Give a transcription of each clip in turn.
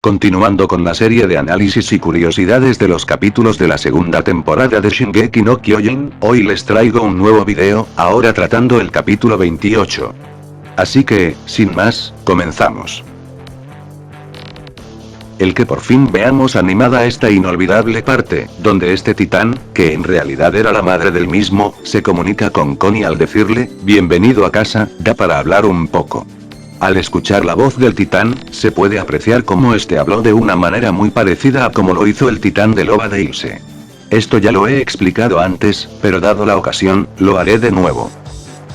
Continuando con la serie de análisis y curiosidades de los capítulos de la segunda temporada de Shingeki no Kyojin, hoy les traigo un nuevo video, ahora tratando el capítulo 28. Así que, sin más, comenzamos. El que por fin veamos animada esta inolvidable parte, donde este titán, que en realidad era la madre del mismo, se comunica con Connie al decirle, bienvenido a casa, da para hablar un poco. Al escuchar la voz del titán, se puede apreciar cómo este habló de una manera muy parecida a como lo hizo el titán de Loba de Ilse. Esto ya lo he explicado antes, pero dado la ocasión, lo haré de nuevo.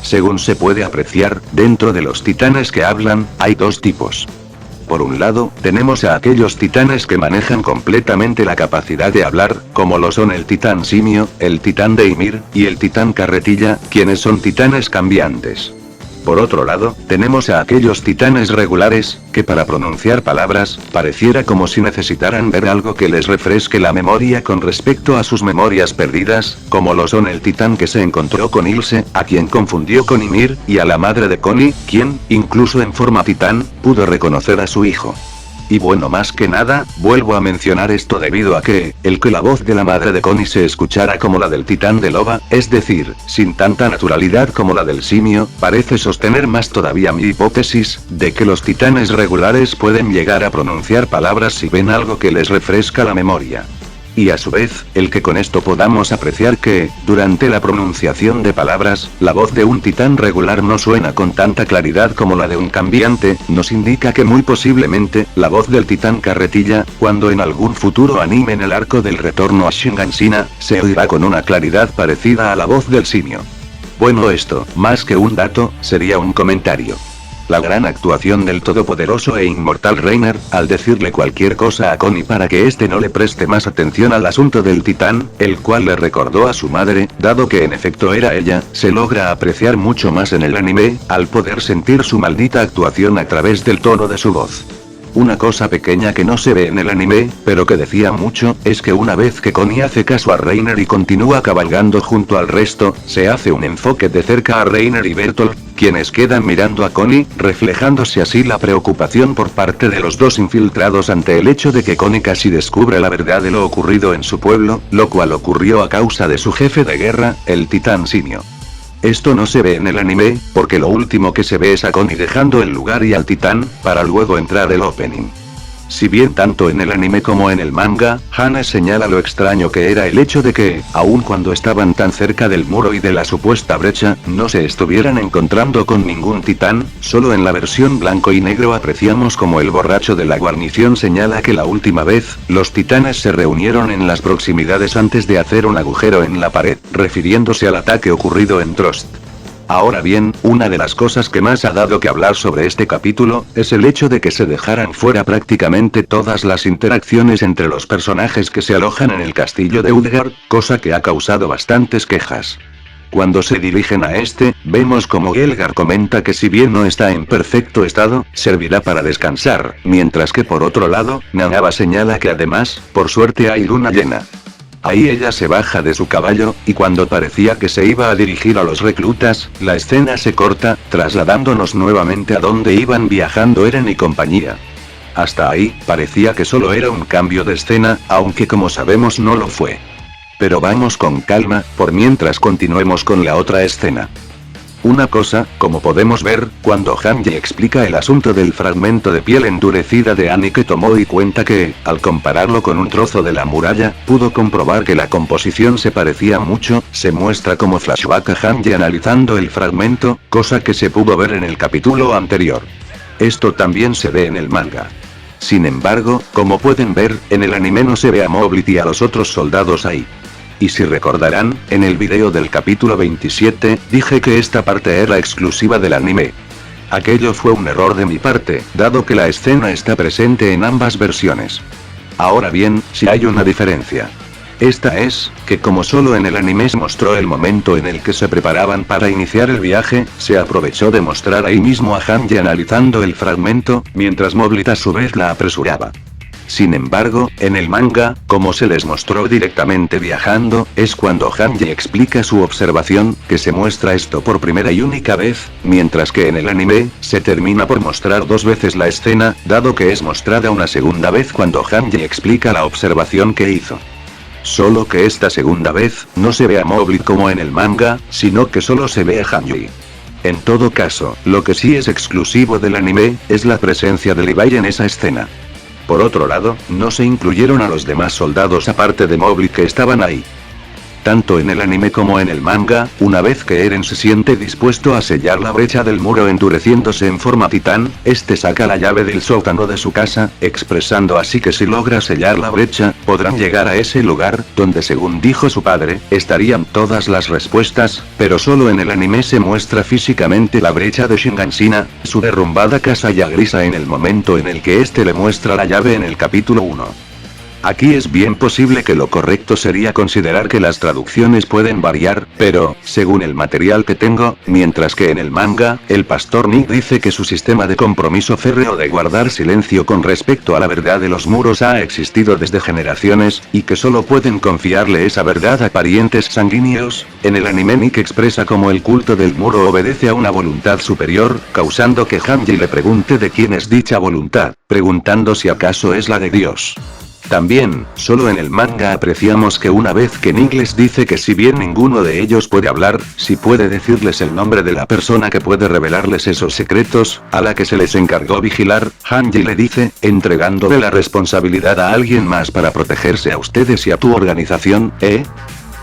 Según se puede apreciar, dentro de los titanes que hablan, hay dos tipos. Por un lado, tenemos a aquellos titanes que manejan completamente la capacidad de hablar, como lo son el titán simio, el titán de Ymir, y el titán carretilla, quienes son titanes cambiantes. Por otro lado, tenemos a aquellos titanes regulares, que para pronunciar palabras, pareciera como si necesitaran ver algo que les refresque la memoria con respecto a sus memorias perdidas, como lo son el titán que se encontró con Ilse, a quien confundió con Ymir, y a la madre de Connie, quien, incluso en forma titán, pudo reconocer a su hijo. Y bueno, más que nada, vuelvo a mencionar esto debido a que la voz de la madre de Connie se escuchara como la del titán de Loba, es decir, sin tanta naturalidad como la del simio, parece sostener más todavía mi hipótesis, de que los titanes regulares pueden llegar a pronunciar palabras si ven algo que les refresca la memoria. Y a su vez, el que con esto podamos apreciar que, durante la pronunciación de palabras, la voz de un titán regular no suena con tanta claridad como la de un cambiante, nos indica que muy posiblemente, la voz del titán carretilla, cuando en algún futuro anime en el arco del retorno a Shinganshina, se oirá con una claridad parecida a la voz del simio. Bueno, esto, más que un dato, sería un comentario. La gran actuación del todopoderoso e inmortal Reiner, al decirle cualquier cosa a Connie para que éste no le preste más atención al asunto del titán, el cual le recordó a su madre, dado que en efecto era ella, se logra apreciar mucho más en el anime, al poder sentir su maldita actuación a través del tono de su voz. Una cosa pequeña que no se ve en el anime, pero que decía mucho, es que una vez que Connie hace caso a Reiner y continúa cabalgando junto al resto, se hace un enfoque de cerca a Reiner y Bertolt, quienes quedan mirando a Connie, reflejándose así la preocupación por parte de los dos infiltrados ante el hecho de que Connie casi descubre la verdad de lo ocurrido en su pueblo, lo cual ocurrió a causa de su jefe de guerra, el titán simio. Esto no se ve en el anime, porque lo último que se ve es a Connie dejando el lugar y al titán, para luego entrar el opening. Si bien tanto en el anime como en el manga, Hana señala lo extraño que era el hecho de que, aun cuando estaban tan cerca del muro y de la supuesta brecha, no se estuvieran encontrando con ningún titán, solo en la versión blanco y negro apreciamos como el borracho de la guarnición señala que la última vez, los titanes se reunieron en las proximidades antes de hacer un agujero en la pared, refiriéndose al ataque ocurrido en Trost. Ahora bien, una de las cosas que más ha dado que hablar sobre este capítulo, es el hecho de que se dejaran fuera prácticamente todas las interacciones entre los personajes que se alojan en el castillo de Utgard, cosa que ha causado bastantes quejas. Cuando se dirigen a este, vemos como Gelgar comenta que si bien no está en perfecto estado, servirá para descansar, mientras que por otro lado, Nanaba señala que además, por suerte hay luna llena. Ahí ella se baja de su caballo, y cuando parecía que se iba a dirigir a los reclutas, la escena se corta, trasladándonos nuevamente a donde iban viajando Eren y compañía. Hasta ahí, parecía que solo era un cambio de escena, aunque como sabemos no lo fue. Pero vamos con calma, por mientras continuemos con la otra escena. Una cosa, como podemos ver, cuando Hanji explica el asunto del fragmento de piel endurecida de Annie que tomó y cuenta que, al compararlo con un trozo de la muralla, pudo comprobar que la composición se parecía mucho, se muestra como flashback a Hanji analizando el fragmento, cosa que se pudo ver en el capítulo anterior. Esto también se ve en el manga. Sin embargo, como pueden ver, en el anime no se ve a Moblith y a los otros soldados ahí. Y si recordarán, en el video del capítulo 27, dije que esta parte era exclusiva del anime. Aquello fue un error de mi parte, dado que la escena está presente en ambas versiones. Ahora bien, si hay una diferencia. Esta es, que como solo en el anime se mostró el momento en el que se preparaban para iniciar el viaje, se aprovechó de mostrar ahí mismo a Hanji analizando el fragmento, mientras Moblith a su vez la apresuraba. Sin embargo, en el manga, como se les mostró directamente viajando, es cuando Hanji explica su observación, que se muestra esto por primera y única vez, mientras que en el anime, se termina por mostrar 2 veces la escena, dado que es mostrada una segunda vez cuando Hanji explica la observación que hizo. Solo que esta segunda vez, no se ve a Mowgli como en el manga, sino que solo se ve a Hanji. En todo caso, lo que sí es exclusivo del anime, es la presencia de Levi en esa escena. Por otro lado, no se incluyeron a los demás soldados aparte de Mowgli que estaban ahí. Tanto en el anime como en el manga, una vez que Eren se siente dispuesto a sellar la brecha del muro endureciéndose en forma titán, este saca la llave del sótano de su casa, expresando así que si logra sellar la brecha, podrán llegar a ese lugar, donde según dijo su padre, estarían todas las respuestas, pero solo en el anime se muestra físicamente la brecha de Shinganshina, su derrumbada casa ya grisa en el momento en el que este le muestra la llave en el capítulo 1. Aquí es bien posible que lo correcto sería considerar que las traducciones pueden variar, pero, según el material que tengo, mientras que en el manga, el pastor Nick dice que su sistema de compromiso férreo de guardar silencio con respecto a la verdad de los muros ha existido desde generaciones, y que solo pueden confiarle esa verdad a parientes sanguíneos, en el anime Nick expresa cómo el culto del muro obedece a una voluntad superior, causando que Hanji le pregunte de quién es dicha voluntad, preguntando si acaso es la de Dios. También, solo en el manga apreciamos que una vez que Nick les dice que si bien ninguno de ellos puede hablar, sí puede decirles el nombre de la persona que puede revelarles esos secretos, a la que se les encargó vigilar, Hanji le dice, entregándole la responsabilidad a alguien más para protegerse a ustedes y a tu organización, ¿eh?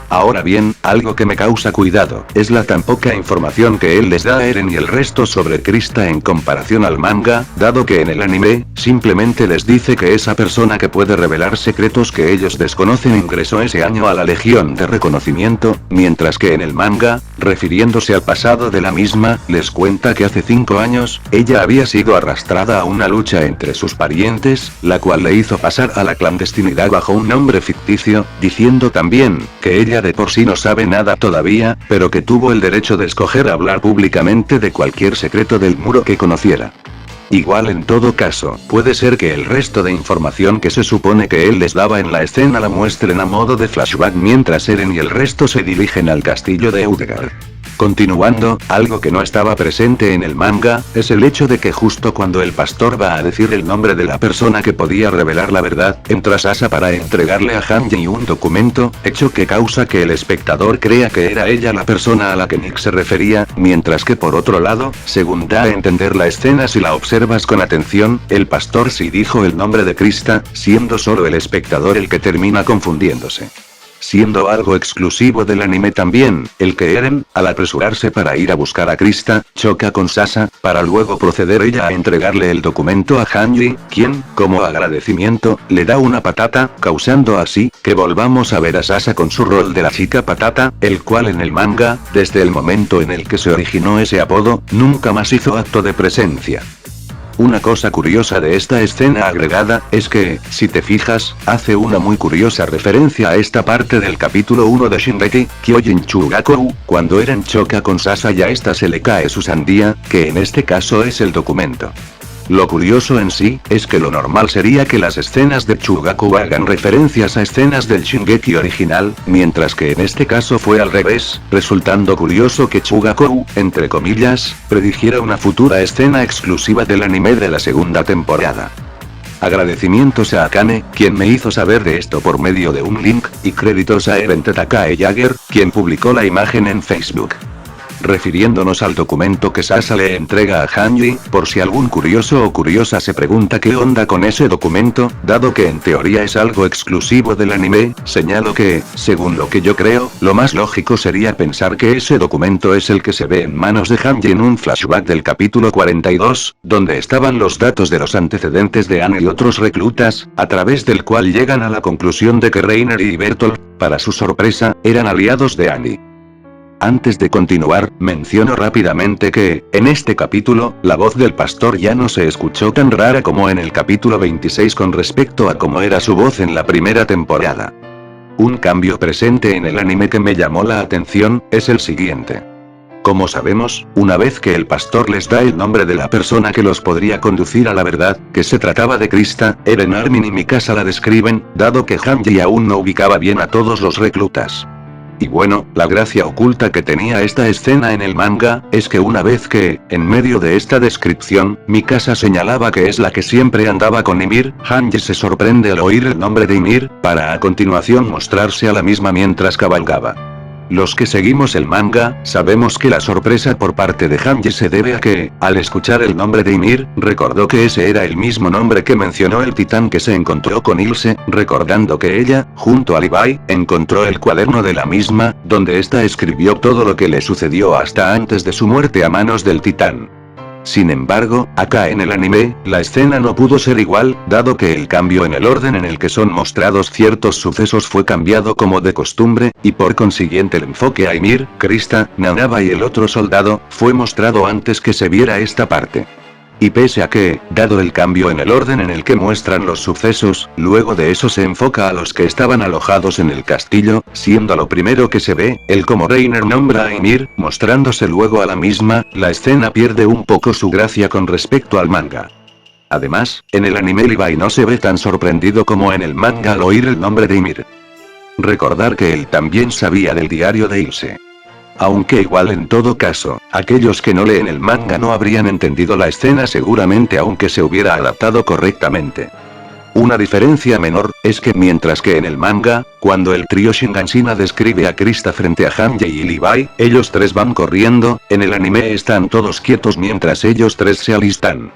Ahora bien, algo que me causa cuidado, es la tan poca información que él les da a Eren y el resto sobre Krista en comparación al manga, dado que en el anime, simplemente les dice que esa persona que puede revelar secretos que ellos desconocen ingresó ese año a la Legión de Reconocimiento, mientras que en el manga, refiriéndose al pasado de la misma, les cuenta que hace 5 años, ella había sido arrastrada a una lucha entre sus parientes, la cual le hizo pasar a la clandestinidad bajo un nombre ficticio, diciendo también, que ella de por sí no sabe nada todavía, pero que tuvo el derecho de escoger hablar públicamente de cualquier secreto del muro que conociera. Igual en todo caso, puede ser que el resto de información que se supone que él les daba en la escena la muestren a modo de flashback mientras Eren y el resto se dirigen al castillo de Utgard. Continuando, algo que no estaba presente en el manga, es el hecho de que justo cuando el pastor va a decir el nombre de la persona que podía revelar la verdad, entra Sasa para entregarle a Hanji un documento, hecho que causa que el espectador crea que era ella la persona a la que Nick se refería, mientras que por otro lado, según da a entender la escena si la observas con atención, el pastor sí dijo el nombre de Krista, siendo solo el espectador el que termina confundiéndose. Siendo algo exclusivo del anime también, el que Eren, al apresurarse para ir a buscar a Krista, choca con Sasa, para luego proceder ella a entregarle el documento a Hanji, quien, como agradecimiento, le da una patata, causando así, que volvamos a ver a Sasa con su rol de la chica patata, el cual en el manga, desde el momento en el que se originó ese apodo, nunca más hizo acto de presencia. Una cosa curiosa de esta escena agregada, es que, si te fijas, hace una muy curiosa referencia a esta parte del capítulo 1 de Shingeki, Kyojin Chugakou, cuando Eren choca con Sasa y a esta se le cae su sandía, que en este caso es el documento. Lo curioso en sí, es que lo normal sería que las escenas de Chugaku hagan referencias a escenas del Shingeki original, mientras que en este caso fue al revés, resultando curioso que Chugaku, entre comillas, predijera una futura escena exclusiva del anime de la segunda temporada. Agradecimientos a Akane, quien me hizo saber de esto por medio de un link, y créditos a Eren Takae Jagger, quien publicó la imagen en Facebook. Refiriéndonos al documento que Sasa le entrega a Hanji, por si algún curioso o curiosa se pregunta qué onda con ese documento, dado que en teoría es algo exclusivo del anime, señalo que, según lo que yo creo, lo más lógico sería pensar que ese documento es el que se ve en manos de Hanji en un flashback del capítulo 42, donde estaban los datos de los antecedentes de Anne y otros reclutas, a través del cual llegan a la conclusión de que Reiner y Bertolt, para su sorpresa, eran aliados de Annie. Antes de continuar, menciono rápidamente que, en este capítulo, la voz del pastor ya no se escuchó tan rara como en el capítulo 26 con respecto a cómo era su voz en la primera temporada. Un cambio presente en el anime que me llamó la atención, es el siguiente. como sabemos, una vez que el pastor les da el nombre de la persona que los podría conducir a la verdad, que se trataba de Krista, Eren, Armin y Mikasa la describen, dado que Hanji aún no ubicaba bien a todos los reclutas. Y bueno, la gracia oculta que tenía esta escena en el manga, es que una vez que, en medio de esta descripción, Mikasa señalaba que es la que siempre andaba con Ymir, Hanji se sorprende al oír el nombre de Ymir, para a continuación mostrarse a la misma mientras cabalgaba. Los que seguimos el manga, sabemos que la sorpresa por parte de Hanji se debe a que, al escuchar el nombre de Ymir, recordó que ese era el mismo nombre que mencionó el titán que se encontró con Ilse, recordando que ella, junto a Levi, encontró el cuaderno de la misma, donde ésta escribió todo lo que le sucedió hasta antes de su muerte a manos del titán. Sin embargo, acá en el anime, la escena no pudo ser igual, dado que el cambio en el orden en el que son mostrados ciertos sucesos fue cambiado como de costumbre, y por consiguiente el enfoque a Ymir, Krista, Nanaba y el otro soldado, fue mostrado antes que se viera esta parte. Y pese a que, dado el cambio en el orden en el que muestran los sucesos, luego de eso se enfoca a los que estaban alojados en el castillo, siendo lo primero que se ve, el cómo Reiner nombra a Ymir, mostrándose luego a la misma, la escena pierde un poco su gracia con respecto al manga. Además, en el anime Levi no se ve tan sorprendido como en el manga al oír el nombre de Ymir. Recordar que él también sabía del diario de Ilse. Aunque igual en todo caso, aquellos que no leen el manga no habrían entendido la escena seguramente aunque se hubiera adaptado correctamente. Una diferencia menor, es que mientras que en el manga, cuando el trío Shinganshina describe a Krista frente a Hanji y Levi, ellos tres van corriendo, en el anime están todos quietos mientras ellos tres se alistan.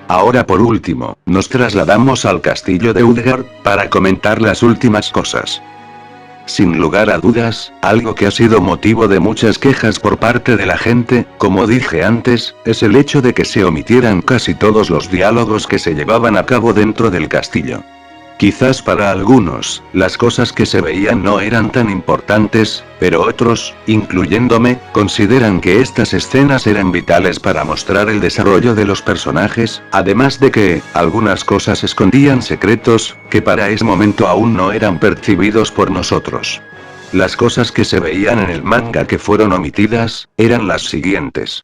Ahora por último, nos trasladamos al castillo de Utgard, para comentar las últimas cosas. Sin lugar a dudas, algo que ha sido motivo de muchas quejas por parte de la gente, como dije antes, es el hecho de que se omitieran casi todos los diálogos que se llevaban a cabo dentro del castillo. Quizás para algunos, las cosas que se veían no eran tan importantes, pero otros, incluyéndome, consideran que estas escenas eran vitales para mostrar el desarrollo de los personajes, además de que, algunas cosas escondían secretos, que para ese momento aún no eran percibidos por nosotros. Las cosas que se veían en el manga que fueron omitidas, eran las siguientes.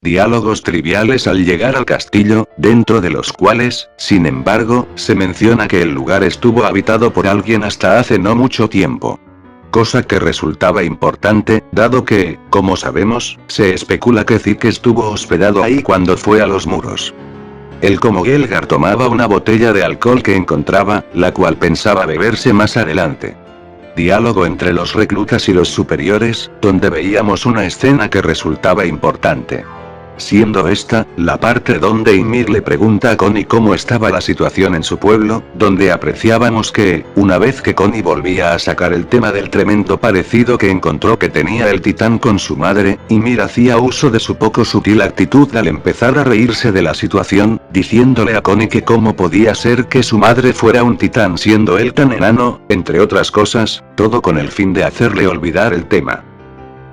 Diálogos triviales al llegar al castillo, dentro de los cuales, sin embargo, se menciona que el lugar estuvo habitado por alguien hasta hace no mucho tiempo. Cosa que resultaba importante, dado que, como sabemos, se especula que Zeke estuvo hospedado ahí cuando fue a los muros. El cómo Gelgar tomaba una botella de alcohol que encontraba, la cual pensaba beberse más adelante. Diálogo entre los reclutas y los superiores, donde veíamos una escena que resultaba importante. Siendo esta, la parte donde Ymir le pregunta a Connie cómo estaba la situación en su pueblo, donde apreciábamos que, una vez que Connie volvía a sacar el tema del tremendo parecido que encontró que tenía el titán con su madre, Ymir hacía uso de su poco sutil actitud al empezar a reírse de la situación, diciéndole a Connie que cómo podía ser que su madre fuera un titán siendo él tan enano, entre otras cosas, todo con el fin de hacerle olvidar el tema.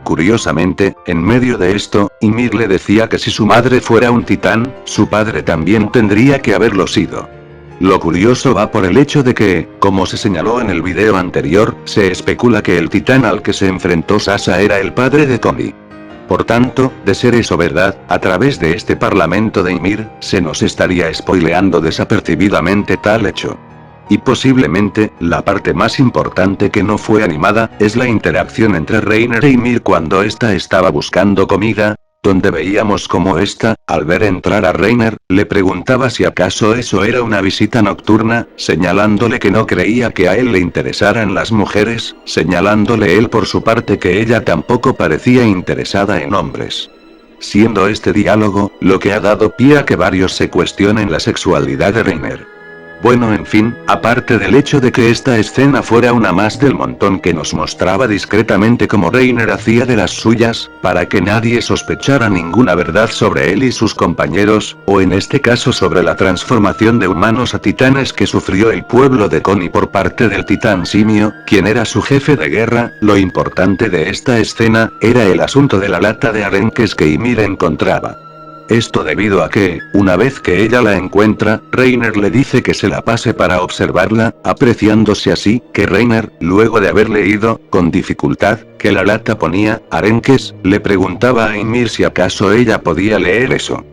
Curiosamente, en medio de esto, Ymir le decía que si su madre fuera un titán, su padre también tendría que haberlo sido. Lo curioso va por el hecho de que, como se señaló en el video anterior, se especula que el titán al que se enfrentó Sasa era el padre de Connie. Por tanto, de ser eso verdad, a través de este parlamento de Ymir, se nos estaría spoileando desapercibidamente tal hecho. Y posiblemente, la parte más importante que no fue animada, es la interacción entre Reiner e Ymir cuando ésta estaba buscando comida, donde veíamos como ésta, al ver entrar a Reiner, le preguntaba si acaso eso era una visita nocturna, señalándole que no creía que a él le interesaran las mujeres, señalándole él por su parte que ella tampoco parecía interesada en hombres. Siendo este diálogo, lo que ha dado pie a que varios se cuestionen la sexualidad de Reiner. Bueno, en fin, aparte del hecho de que esta escena fuera una más del montón que nos mostraba discretamente cómo Reiner hacía de las suyas, para que nadie sospechara ninguna verdad sobre él y sus compañeros, o en este caso sobre la transformación de humanos a titanes que sufrió el pueblo de Connie por parte del titán Simio, quien era su jefe de guerra, lo importante de esta escena, era el asunto de la lata de arenques que Ymir encontraba. Esto debido a que, una vez que ella la encuentra, Reiner le dice que se la pase para observarla, apreciándose así, que Reiner, luego de haber leído, con dificultad, que la lata ponía, arenques, le preguntaba a Ymir si acaso ella podía leer eso.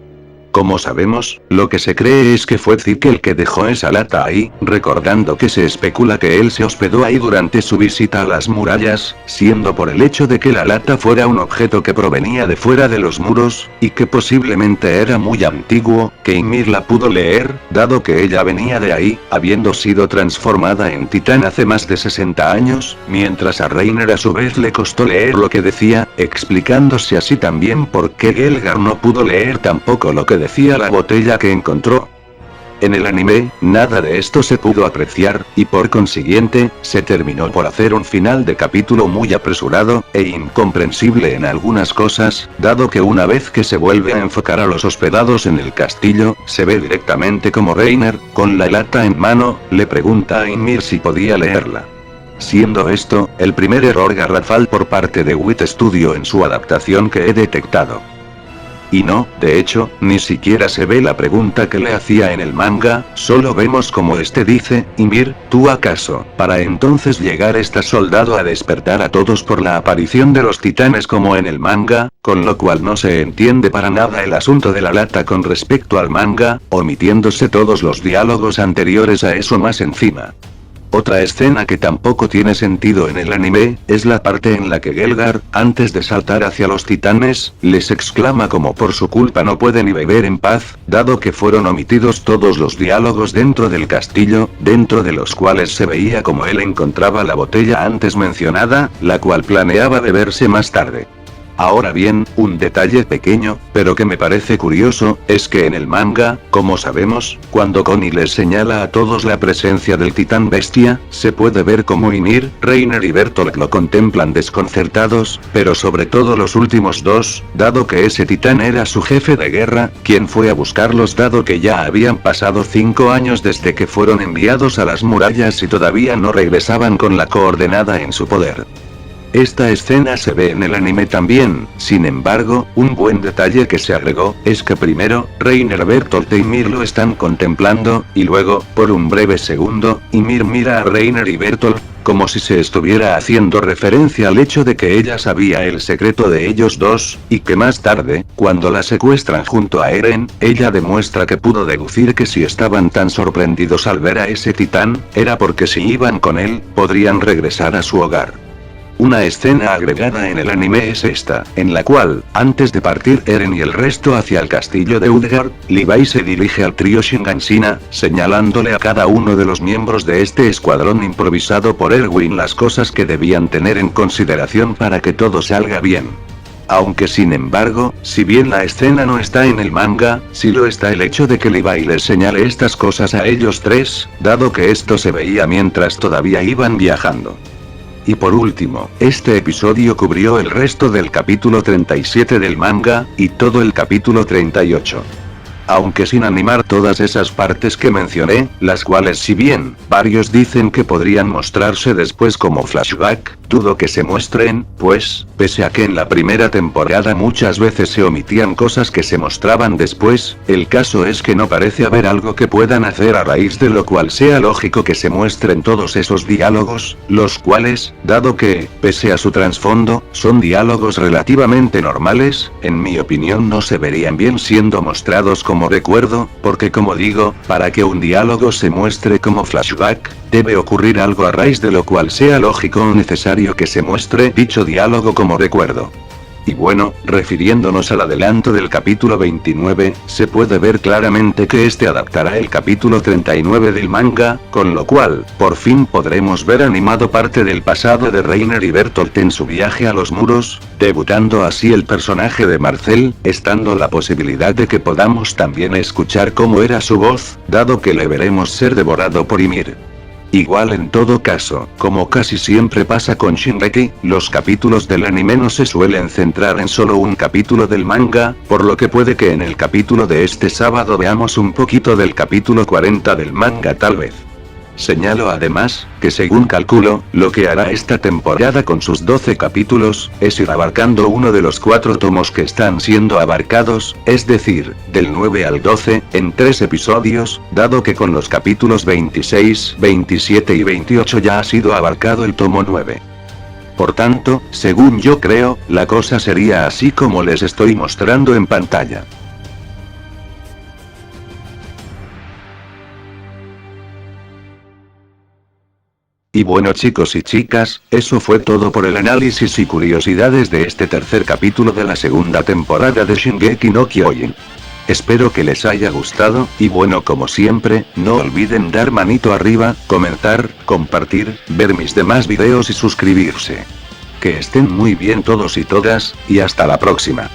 Como sabemos, lo que se cree es que fue Zeke el que dejó esa lata ahí, recordando que se especula que él se hospedó ahí durante su visita a las murallas, siendo por el hecho de que la lata fuera un objeto que provenía de fuera de los muros, y que posiblemente era muy antiguo, que Ymir la pudo leer, dado que ella venía de ahí, habiendo sido transformada en titán hace más de 60 años, mientras a Reiner a su vez le costó leer lo que decía, explicándose así también por qué Gelgar no pudo leer tampoco lo que decía la botella que encontró. En el anime, nada de esto se pudo apreciar, y por consiguiente, se terminó por hacer un final de capítulo muy apresurado, e incomprensible en algunas cosas, dado que una vez que se vuelve a enfocar a los hospedados en el castillo, se ve directamente como Reiner, con la lata en mano, le pregunta a Ymir si podía leerla. Siendo esto, el primer error garrafal por parte de Wit Studio en su adaptación que he detectado. Y no, de hecho, ni siquiera se ve la pregunta que le hacía en el manga, solo vemos como este dice, Ymir, ¿tú acaso, para entonces llegar esta soldado a despertar a todos por la aparición de los titanes como en el manga? Con lo cual no se entiende para nada el asunto de la lata con respecto al manga, omitiéndose todos los diálogos anteriores a eso más encima. Otra escena que tampoco tiene sentido en el anime, es la parte en la que Gelgar, antes de saltar hacia los titanes, les exclama como por su culpa no pueden ni beber en paz, dado que fueron omitidos todos los diálogos dentro del castillo, dentro de los cuales se veía como él encontraba la botella antes mencionada, la cual planeaba beberse más tarde. Ahora bien, un detalle pequeño, pero que me parece curioso, es que en el manga, como sabemos, cuando Connie les señala a todos la presencia del titán bestia, se puede ver como Ymir, Reiner y Bertolt lo contemplan desconcertados, pero sobre todo los últimos dos, dado que ese titán era su jefe de guerra, quien fue a buscarlos dado que ya habían pasado 5 años desde que fueron enviados a las murallas y todavía no regresaban con la coordenada en su poder. Esta escena se ve en el anime también, sin embargo, un buen detalle que se agregó, es que primero, Reiner, Bertolt e Ymir lo están contemplando, y luego, por un breve segundo, Ymir mira a Reiner y Bertolt, como si se estuviera haciendo referencia al hecho de que ella sabía el secreto de ellos dos, y que más tarde, cuando la secuestran junto a Eren, ella demuestra que pudo deducir que si estaban tan sorprendidos al ver a ese titán, era porque si iban con él, podrían regresar a su hogar. Una escena agregada en el anime es esta, en la cual, antes de partir Eren y el resto hacia el castillo de Utgard, Levi se dirige al trío Shinganshina, señalándole a cada uno de los miembros de este escuadrón improvisado por Erwin las cosas que debían tener en consideración para que todo salga bien. Aunque sin embargo, si bien la escena no está en el manga, sí lo está el hecho de que Levi les señale estas cosas a ellos tres, dado que esto se veía mientras todavía iban viajando. Y por último, este episodio cubrió el resto del capítulo 37 del manga, y todo el capítulo 38. Aunque sin animar todas esas partes que mencioné, las cuales si bien, varios dicen que podrían mostrarse después como flashback, dudo que se muestren, pues, pese a que en la primera temporada muchas veces se omitían cosas que se mostraban después, el caso es que no parece haber algo que puedan hacer a raíz de lo cual sea lógico que se muestren todos esos diálogos, los cuales, dado que, pese a su trasfondo, son diálogos relativamente normales, en mi opinión no se verían bien siendo mostrados como recuerdo, porque como digo, para que un diálogo se muestre como flashback, debe ocurrir algo a raíz de lo cual sea lógico o necesario que se muestre dicho diálogo como recuerdo. Y bueno, refiriéndonos al adelanto del capítulo 29, se puede ver claramente que este adaptará el capítulo 39 del manga, con lo cual, por fin podremos ver animado parte del pasado de Reiner y Bertolt en su viaje a los muros, debutando así el personaje de Marcel, estando la posibilidad de que podamos también escuchar cómo era su voz, dado que le veremos ser devorado por Ymir. Igual en todo caso, como casi siempre pasa con Shingeki, los capítulos del anime no se suelen centrar en solo un capítulo del manga, por lo que puede que en el capítulo de este sábado veamos un poquito del capítulo 40 del manga tal vez. Señalo además, que según calculo, lo que hará esta temporada con sus 12 capítulos, es ir abarcando uno de los 4 tomos que están siendo abarcados, es decir, del 9 al 12, en 3 episodios, dado que con los capítulos 26, 27 y 28 ya ha sido abarcado el tomo 9. Por tanto, según yo creo, la cosa sería así como les estoy mostrando en pantalla. Y bueno chicos y chicas, eso fue todo por el análisis y curiosidades de este tercer capítulo de la segunda temporada de Shingeki no Kyojin. Espero que les haya gustado, y bueno como siempre, no olviden dar manito arriba, comentar, compartir, ver mis demás videos y suscribirse. Que estén muy bien todos y todas, y hasta la próxima.